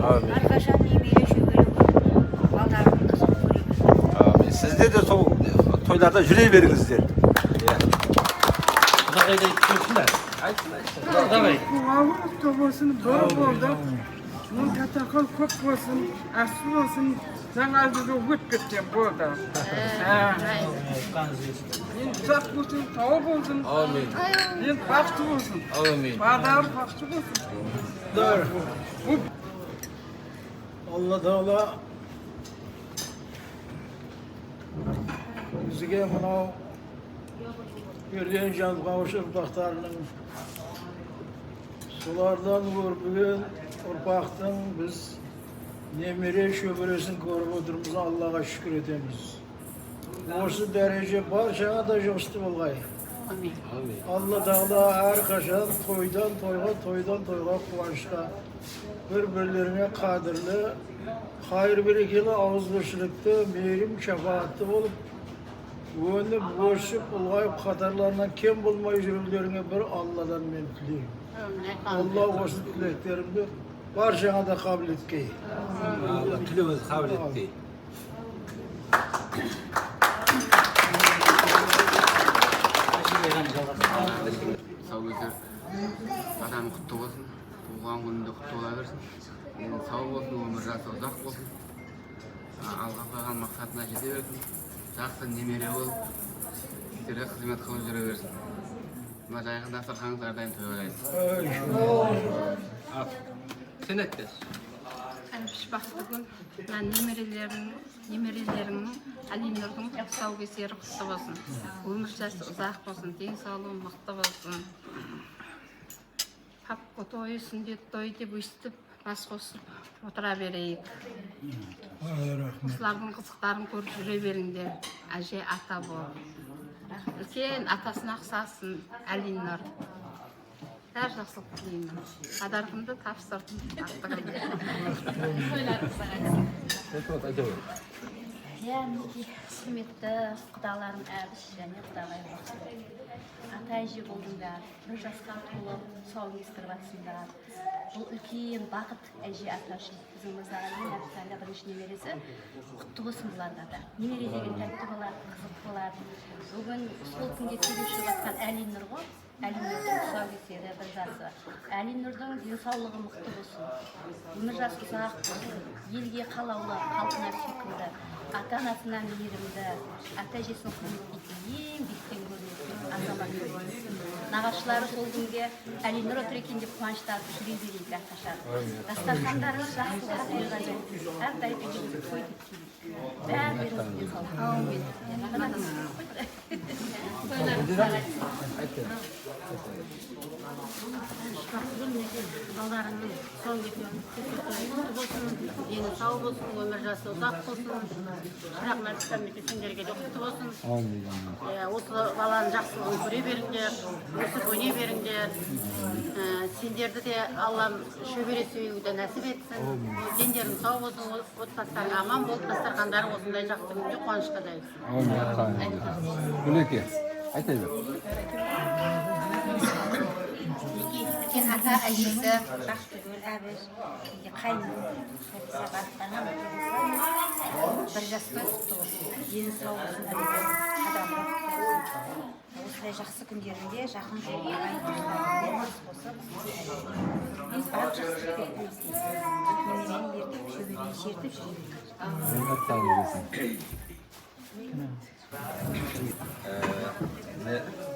Arkadaşlar nemere şöyle ballarını kızım koruyor. Sizde de sol toylarda yüreği veriniz der. Құдағай да көрсіңдер. Құдағай. Mutlu olsun, bol boldu. Bunun katakol kop olsun, asıl olsun. Sen azıcık öt gittin boldu. Sak olsun, tavuk olsun. Amin. Baktı olsun. Amin. Badar baktı olsun. Doğru. Allah Teala bizge manav bergen can kavuşur urdaklarının sulardan görpügen urpaktın biz nemere şöbüresin korup oturumuz Allah'a şükür edemiz. Osu derece barşağa da jostu olgay. Allah Teala her kaşan toydan toyga kuvançta birbirlerine kadirli hayır berekeli ağızbaşılıkta meyrim şefaatli olup önü boşup ulgayıp katarlarından kim bulmayı yürürlerine bir Allah'dan men tileyim. Allah olsun dileklerimde barşana da kabul etkeyi. Allah tilimiz kabul etti. Sağ olsun. Adam kutlu olsun. Tuğan gününde kutlu ola versin. Sağ olsun, ömür jası uzak olsun. Alga koygan maksatına jete bersin. Jakсы nemere bolup, sizlerge hizmet kılıp jüre bersin. Mına jaygan dasturxanыңыз ардайым to'ylaysiz. Sen ettir. Başbaktığın, ben nemerelerimin, Alinur'un sağ keseri kutlu olsun. Ömür jası uzak olsun, den sağlığı mıқты olsun. Hapko toyusun dep toy dep üstüp, bas kosup otura bereyik. Kızların kızıkların görüp jüre beriңдер. Aje ata bol. Үлкен атасына ұқсасын Alinur. Her жақсылық тілеймін. Qadarımды тапсырдым. Ya mineki sümetті құдаларым әбіш және құдағай бақсы. Ата-әже болдыңдар, бір жасқа толып, тұсауын естіріп атсыңдар. Бұл үлкен бақыт әже ата үшін. Біздің Мырзағали Әбсәлі бірінші немересі құтты болсын бұларға да. Немере деген тәтті болады, қызық болады. Бүгін сол күнге келуші жатқан Alinur ғой. Alinur'дың тұсау кесері бір жасы. Alinur'дың денсаулығы мықты болсын. Өмір жасы ұзақ болсын. Елге қалаулы, халқына сүйкімді. Ата-анасынан мейірімді, ата-әжесін құрметтейтін ең биіктен көрінетін азамат болсын. Нағашылары сол күнге Alinur отыр екен деп қуаныштанып жүре берейік әрқашан. Дастархандарыңыз жақсылыққа тойға жетсін. Әрдайым үйіңізді той деп келейік. Бәріңізге денсаулық. Аумин. Балдарыңның соң кеткен құтты болсын, дені сау болсын, өмір жасы ұзақ болсын. Шырақ мәртебесінде сендерге де құтты болсын. Осы баланың жақсылығын көре беріңдер, өсіп өне беріңдер. Сендерді де Аллам шөбере сөюді нәсіп етсін. Сендерің сау болсын, отбасыларың аман болып, дастархандарың осындай жақсы күнде қуанышқа дайынсın. Güleке, айтайын. Үлкен ата-әжесі Бақтыгүл әбіш, қайным, бір жасқа құтты болсын. Дені сау болсын, қадамға құтты болсын. Осылай жақсы күндерінде жақын жолға ағайын бас қосып, біз барлық жақсы тілектеріміз дейсіз. Немерені ертіп, шөберені шертіп жүрейік.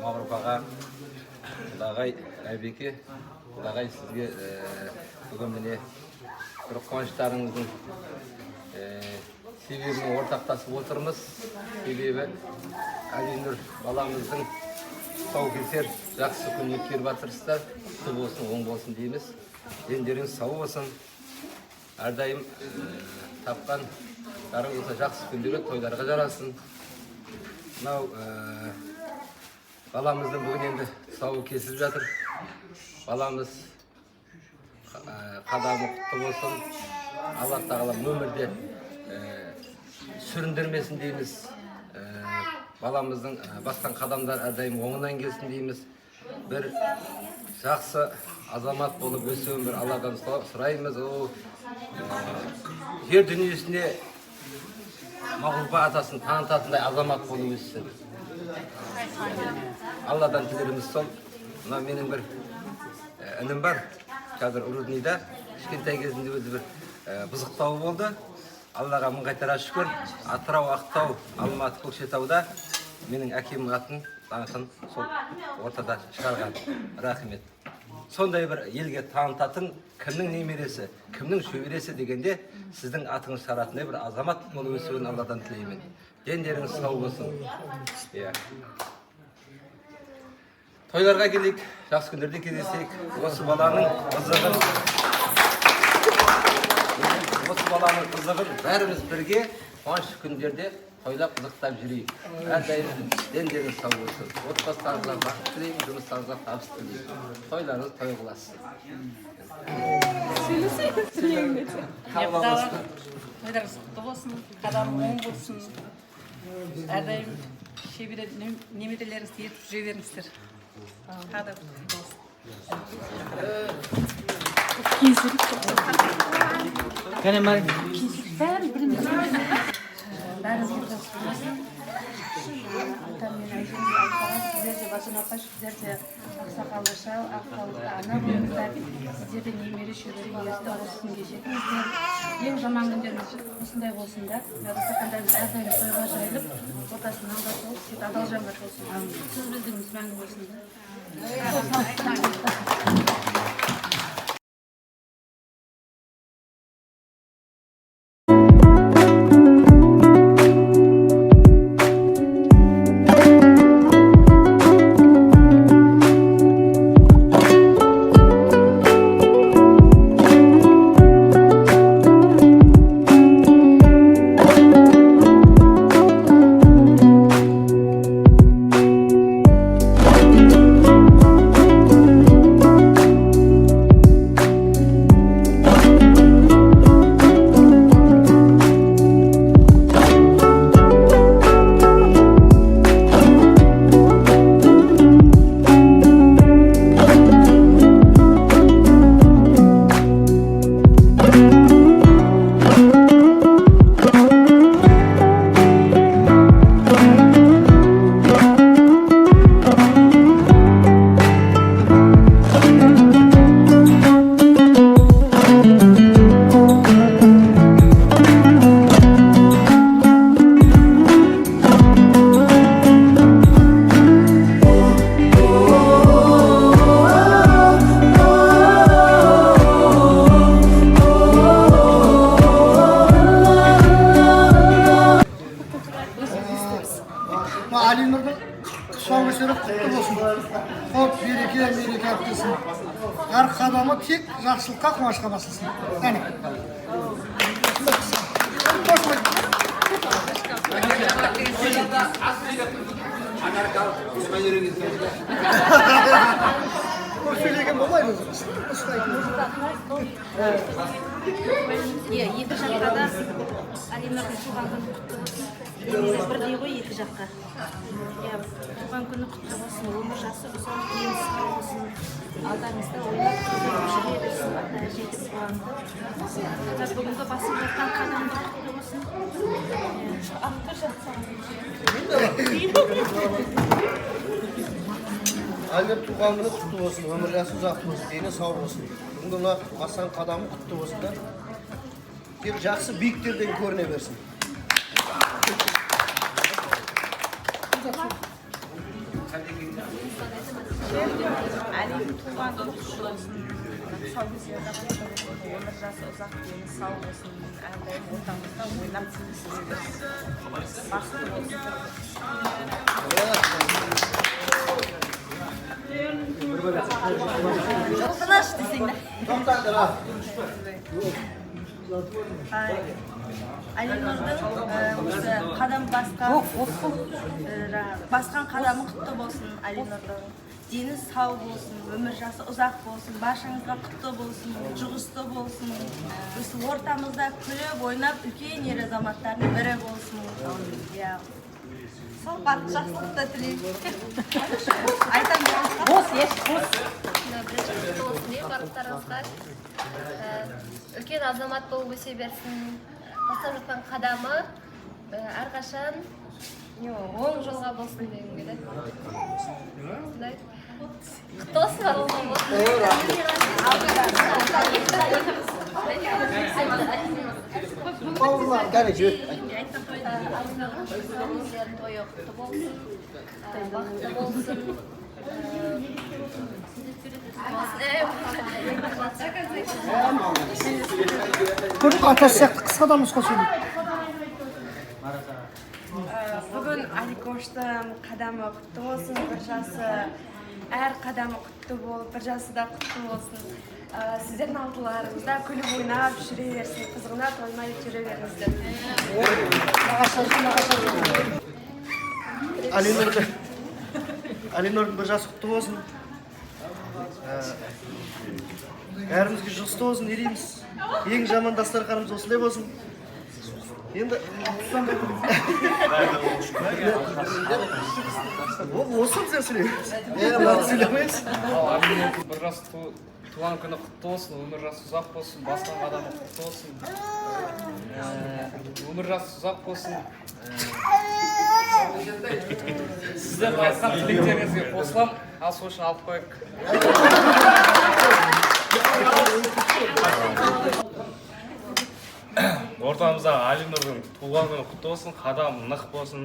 Мағруп аға, құдағай Айбеке, құдағай сізге бүгін міне бір қуаныштарыңыздың себебін ортақтасып отырмыз. Себебі Alinur баламыздың тұсаукесер жақсы күн өткеріп жатырсыздар. Құтты болсын, оң болсын дейміз. Дендеріңіз сау болсын. Әрдайым тапқан жарыңызға жақсы күндері тойларға жарасын. Мынау баламыздың бүгін енді тұсауы кесіліп жатыр. Баламыз қадамы құтты болсын. Алла тағала өмірде сүріндірмесін дейміз. Баламыздың басқан қадамдар әрдайым оңынан келсін дейміз. Бір жақсы азамат болып өсуін бір Алладан сұраймыз. Ол жер дүниесінде мағлұба атасын танытатындай азамат болып өссін. Алладан тілеріміз сол. Мына менің бір інім бар, қазір Рудныйда, кішкентай кезінде өзі бір бұзықтауы болды. Аллаға мың қайтара шүкір. Атырау, Ақтау, Алматы, Көкшетауда менің әкемнің атын даңқын сол ортада шығарған. Рахмет. Сондай бір елге танытатын кімнің немересі, кімнің шөбересі дегенде сіздің атыңыз шығаратындай бір азамат болып өсуін Алладан тілеймін. Дендеріңіз сау болсын. Тойларға келейік, жақсы күндерде кездесейік. Осы баланың қызығын бәріміз бірге қуанышты күндерде тойлап қызықтап жүрейік. Әрдайым дендеріңіз сау болсын. Отбасыларыңызға бақыт тілеймін, жұмыстарыңызға табыс тілеймін. Тойларыңыз той қыласын. Тойларыңыз құтты болсын, қадамың оң болсын. Әрдайым шебере немерелеріңізді ертіп жүре беріңіздер. Қадам құтты болсын. Бәріңізге жақсы болсын. Атам мен әжеміз айтқан, сіздер де Бажан апа, сіздер де ақсақалды шал, аққалды ана болыңыздар. Сіздер де немере шөбере ерті осы күнге жетіңіздер. Ең жаман күндеріңіз осындай болсындар. Сақандарыңыз әрдайым тойға жайылып, ортасынан алға толып, тек адал жанға толсын. Сіз біздігіміз мәңгі болсындар. Alinur'da soğukları kutlu olsun. Hop bereke yaptırsın. Her kadama tek yaxşılıkka kumaşka basılsın. Yani. O söyleyken babaydı o zaman. Екі жаққа да Алинұрдың туған күні құтты болсын. Еліміз бірдей ғой екі жаққа. Туған күні құтты болсын, өмір жасы ұзақ, дені сау болсын. Алдарыңызда ойлап жүре берсін, ата әжесі қуанды. Бүгінгі басып жатқан қадамды құтты болсын. Автор жатсам. Alinur tuğan günü kutlu olsun, ömür jası uzak olsun, deni sağ olsun. Bugün basan kadamı kutlu olsun da bir жақсы биіктерден көріне берсін. Әлем туған күні құтты болсын. Тұсаукесерде өмір жасы ұзақ, дені сау болсын. Әрдайым ортамызда ойнап жүре берсін. Бақытты болсын. Тыныш десеңдер. Тоқтаңдар ha. Алинұрдың осы қадам басқан қадамы құтты болсын. Алинұрдың дені сау болсын, өмір жасы ұзақ болсын, баршаңызға құтты болсын, жұғысты болсын. Осы ортамызда күліп ойнап үлкен ер азаматтардың бірі болсын. сол бақыт жақсылықты тілеймін. Айтам бос еш бос. Бірінші құтты болсын деймін барлықтарыңызға. Үлкен азамат болып өсе берсін. Басып жатқан қадамы әрқашан оң жолға болсын дегім келеді. Құтты болсын барлығына Бауырлар, кәне жөт. Тойы құтты болсын, бақытты болсын. Көріп атасы сияқты қысқа да нұсқа сөйлейді. Бүгін Аликоштың қадамы құтты болсын, бір жасы әр қадамы құтты болып, бір жасы да құтты болсын. Сіздердің алдыларыңызда күліп ойнап жүре берсін, қызығына тоймай жүре беріңіздер. Алинордың бір жасы құтты болсын. Бәрімізге жұсты болсын, не дейміз? Ең жаман дастарханымыз осындай болсын. Енді осы сен сөйлейміз. Сөйлемейміз. Бір жас туған күні құтты болсын, өмір жасы ұзақ болсын, басқан адамы құтты болсын. Өмір жасы ұзақ болсын. Сіздердің айтқан тілектеріңізге қосылам, ал сол үшін алып қойық. Ортамыздағы Алинұрдың туған күні құтты болсын, қадамы нық болсын.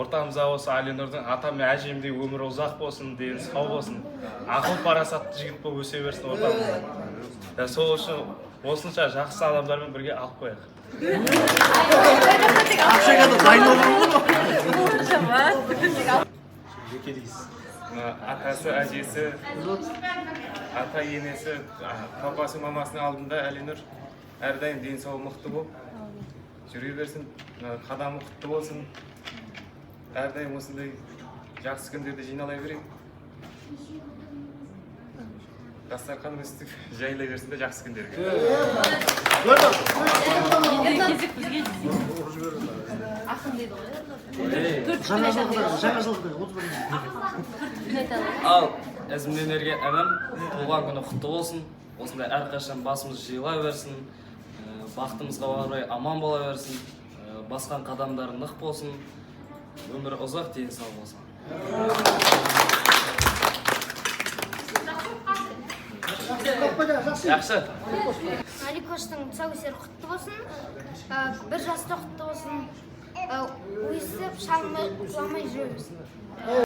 Ортамызда осы Алинұрдың ата мен әжемдей өмірі ұзақ болсын, деген сау болсын. Ақыл парасатты жігіт болып өсе берсін ортамызда. Сол үшін осынша жақсы адамдармен бірге алып қояйық. Ақшаға да дайын Атасы, әжесі, ата енесі, папасы, мамасының алдында Алинұр әрдайым денсаулығы мықты болып жүре берсін, қадамы құтты болсын. Әрдайым осындай жақсы күндерді жиналай берейік. Дастархан өстіп жайылай берсін де жақсы күндерге. Жаңа жылды Ал әзімденерге әнім туған күні құтты болсын. Осындай әрқашан басымыз жиыла берсін. Бақытымызға орай аман бола берсін. Басқан қадамдары нық болсын. Өмірі ұзақ дені сау болсын. Жақсы. Аликоштың тұсаукесері құтты болсын. Бір жаста құтты болсын. Өйсіп, шалмай, құламай жүре берсін.